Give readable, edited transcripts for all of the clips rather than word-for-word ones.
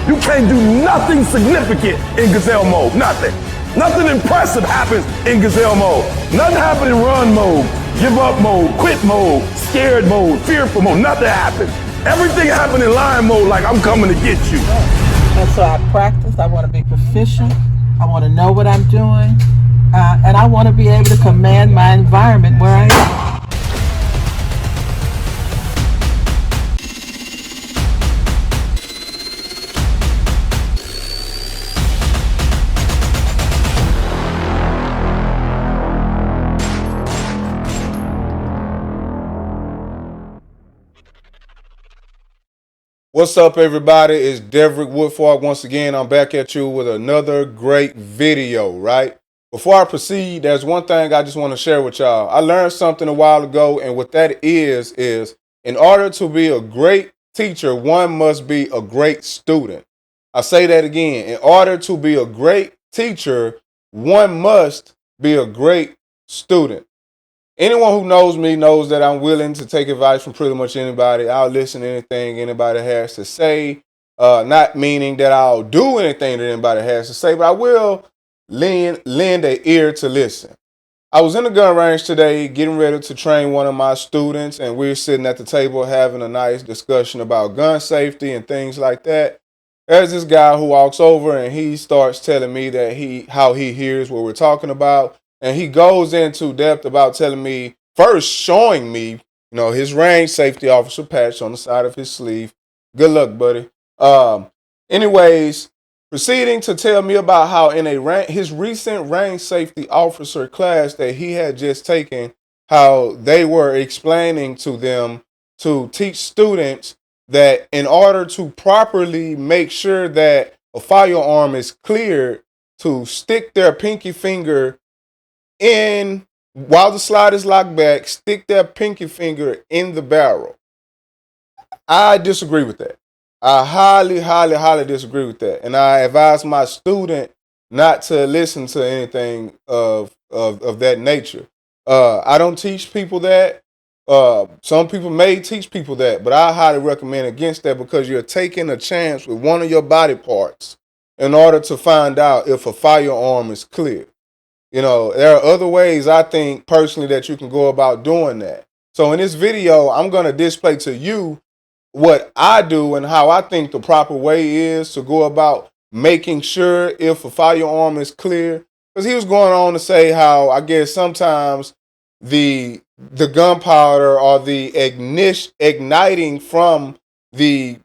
You can't do nothing significant in gazelle mode. Nothing. Nothing impressive happens in gazelle mode. Nothing happens in run mode, give up mode, quit mode, scared mode, fearful mode. Nothing happens. Everything happens in lion mode like I'm coming to get you. And so I practice. I want to be proficient. I want to know what I'm doing. And I want to be able to command my environment where I am. What's up, everybody? It's Deverick Woodfork. Once again, I'm back at you with another great video, right? Before I proceed, there's one thing I just want to share with y'all. I learned something a while ago, and what that is in order to be a great teacher, one must be a great student. I say that again. In order to be a great teacher, one must be a great student. Anyone who knows me knows that I'm willing to take advice from pretty much anybody. I'll listen to anything anybody has to say. Not meaning that I'll do anything that anybody has to say, but I will lend an ear to listen. I was in the gun range today getting ready to train one of my students, and we're sitting at the table having a nice discussion about gun safety and things like that. There's this guy who walks over and he starts telling me that how he hears what we're talking about. And he goes into depth about telling me, first showing me, his range safety officer patch on the side of his sleeve. Good luck, buddy. Anyways, proceeding to tell me about how in his recent range safety officer class that he had just taken, how they were explaining to them to teach students that in order to properly make sure that a firearm is cleared, to stick their pinky finger in while the slide is locked back, stick their pinky finger in the barrel. I disagree with that. I highly disagree with that. And I advise my student not to listen to anything of that nature. I don't teach people that. Some people may teach people that, but I highly recommend against that because you're taking a chance with one of your body parts in order to find out if a firearm is clear. There are other ways I think personally that you can go about doing that. So in this video, I'm going to display to you what I do and how I think the proper way is to go about making sure if a firearm is clear. Because he was going on to say how I guess sometimes the gunpowder or the igniting from the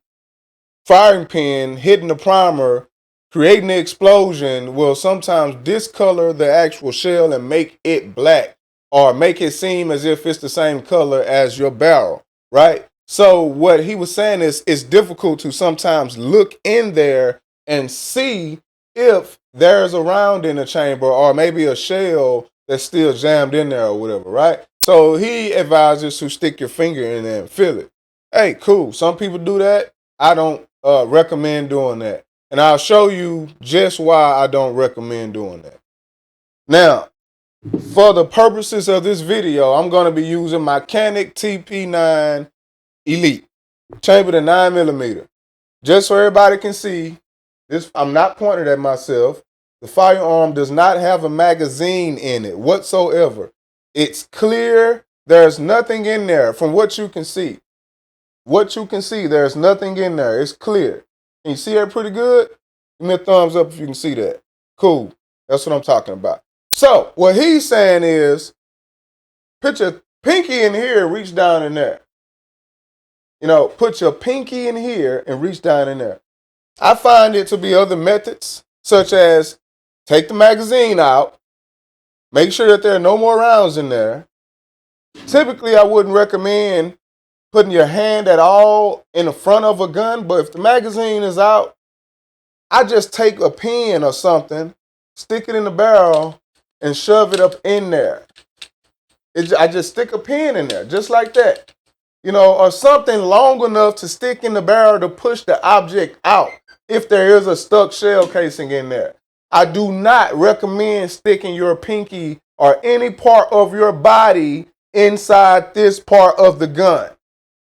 firing pin hitting the primer, creating the explosion, will sometimes discolor the actual shell and make it black or make it seem as if it's the same color as your barrel, right? So what he was saying is it's difficult to sometimes look in there and see if there's a round in the chamber or maybe a shell that's still jammed in there or whatever, right? So he advises to stick your finger in there and feel it. Hey, cool. Some people do that. I don't recommend doing that. And I'll show you just why I don't recommend doing that. Now, for the purposes of this video, I'm going to be using my Canik TP9 Elite, chambered in 9mm. Just so everybody can see, this, I'm not pointing at myself. The firearm does not have a magazine in it whatsoever. It's clear. There's nothing in there from what you can see. There's nothing in there. It's clear. Can you see that pretty good? Give me a thumbs up if you can see that. Cool. That's what I'm talking about. So what he's saying is, put your pinky in here, reach down in there. Put your pinky in here and reach down in there. I find it to be other methods, such as take the magazine out, make sure that there are no more rounds in there. Typically, I wouldn't recommend putting your hand at all in the front of a gun, but if the magazine is out, I just take a pin or something, stick it in the barrel, and shove it up in there. I just stick a pin in there, just like that. Or something long enough to stick in the barrel to push the object out if there is a stuck shell casing in there. I do not recommend sticking your pinky or any part of your body inside this part of the gun.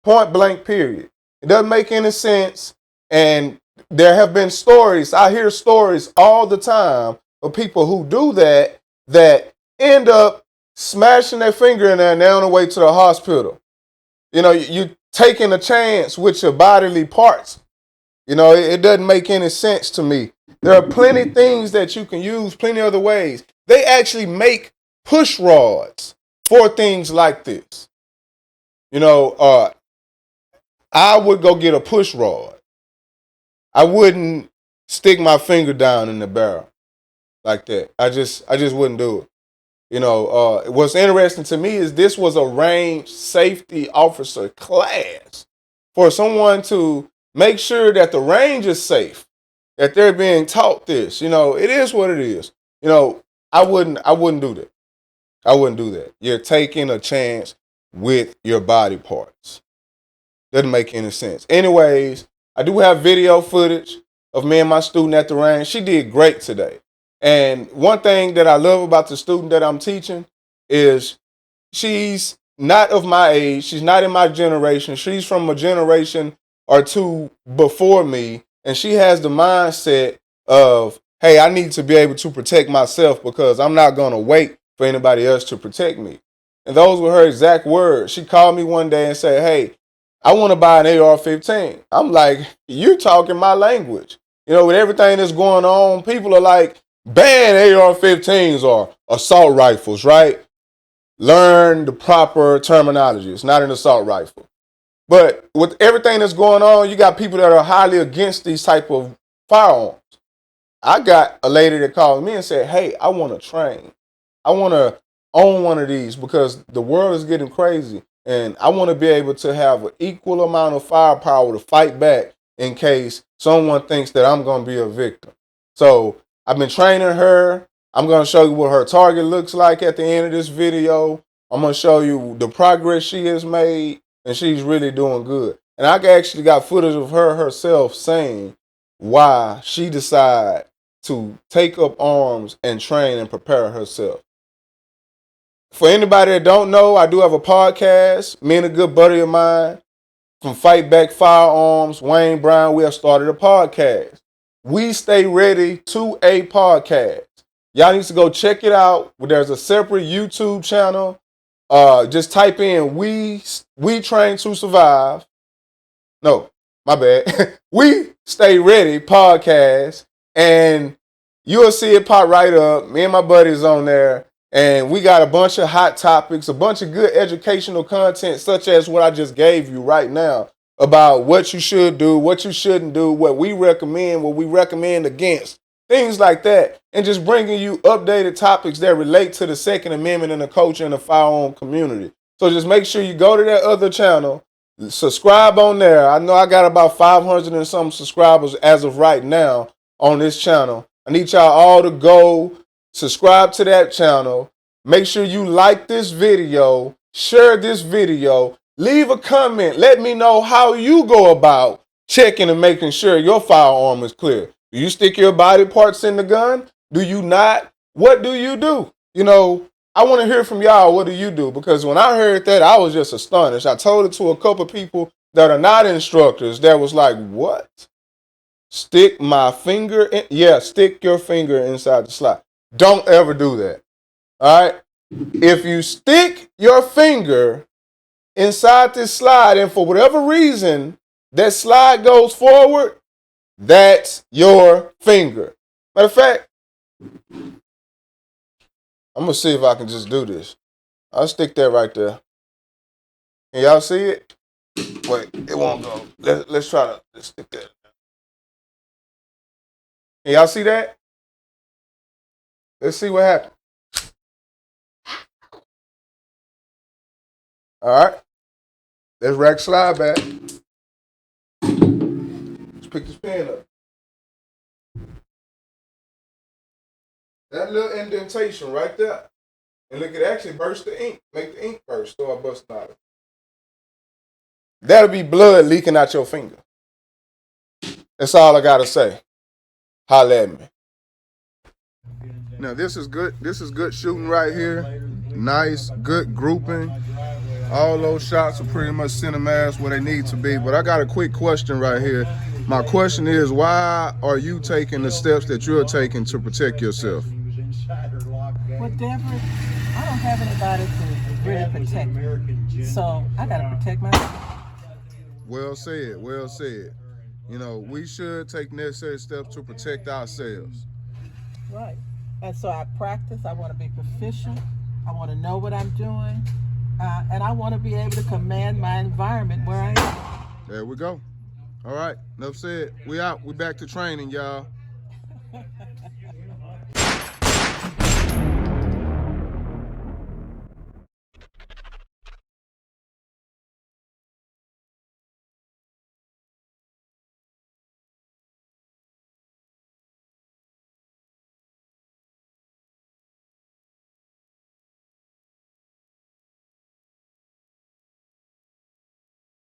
Point blank, period. It doesn't make any sense. And there have been stories. I hear stories all the time of people who do that end up smashing their finger in there and they're on the way to the hospital. You know, you taking a chance with your bodily parts. You know, it doesn't make any sense to me. There are plenty things that you can use, plenty other ways. They actually make push rods for things like this. You know, I would go get a push rod. I wouldn't stick my finger down in the barrel like that. I just wouldn't do it. You know, what's interesting to me is this was a range safety officer class for someone to make sure that the range is safe, that they're being taught this. You know, it is what it is. You know, I wouldn't do that. I wouldn't do that. You're taking a chance with your body parts. Doesn't make any sense. Anyways, I do have video footage of me and my student at the range. She did great today. And one thing that I love about the student that I'm teaching is she's not of my age. She's not in my generation. She's from a generation or two before me. And she has the mindset of, hey, I need to be able to protect myself because I'm not going to wait for anybody else to protect me. And those were her exact words. She called me one day and said, hey, I want to buy an AR-15. I'm like, you talking my language. You know, with everything that's going on, people are like, ban AR-15s or assault rifles, right? Learn the proper terminology. It's not an assault rifle. But with everything that's going on, you got people that are highly against these type of firearms. I got a lady that called me and said, hey, I want to train. I want to own one of these because the world is getting crazy. And I want to be able to have an equal amount of firepower to fight back in case someone thinks that I'm going to be a victim. So I've been training her. I'm going to show you what her target looks like at the end of this video. I'm going to show you the progress she has made, and she's really doing good. And I actually got footage of her herself saying why she decided to take up arms and train and prepare herself. For anybody that don't know, I do have a podcast. Me and a good buddy of mine from Fight Back Firearms, Wayne Brown, we have started a podcast. We Stay Ready to a podcast. Y'all need to go check it out. There's a separate YouTube channel. Just type in We Train to Survive. No, my bad. We Stay Ready podcast. And you'll see it pop right up. Me and my buddies on there. And we got a bunch of hot topics, a bunch of good educational content, such as what I just gave you right now about what you should do, what you shouldn't do, what we recommend against, things like that. And just bringing you updated topics that relate to the Second Amendment and the culture and the firearm community. So just make sure you go to that other channel, subscribe on there. I know I got about 500 and some subscribers as of right now on this channel. I need y'all all to go subscribe to that channel. Make sure you like this video, share this video, leave a comment. Let me know how you go about checking and making sure your firearm is clear. Do you stick your body parts in the gun? Do you not? What do you do? You know, I want to hear from y'all. What do you do? Because when I heard that, I was just astonished. I told it to a couple people that are not instructors that was like, what? Stick my finger in? Yeah, stick your finger inside the slot. Don't ever do that. All right. If you stick your finger inside this slide and for whatever reason that slide goes forward, that's your finger. Matter of fact, I'm going to see if I can just do this. I'll stick that right there. Can y'all see it? Wait, it won't go. Let's try to stick that. Can y'all see that? Let's see what happens. All right. Let's rack slide back. Let's pick this pen up. That little indentation right there. And look, it actually burst the ink. Make the ink burst. So I bust out. That'll be blood leaking out your finger. That's all I got to say. Holla at me. Now this is good. This is good shooting right here. Nice, good grouping. All those shots are pretty much center mass where they need to be. But I got a quick question right here. My question is, why are you taking the steps that you're taking to protect yourself? Well, Deborah, I don't have anybody to really protect me, so I gotta protect myself. Well said, well said. You know, we should take necessary steps to protect ourselves. Right. And so I practice. I want to be proficient. I want to know what I'm doing, and I want to be able to command my environment where I am. There we go. All right, enough said. We out. We back to training, y'all.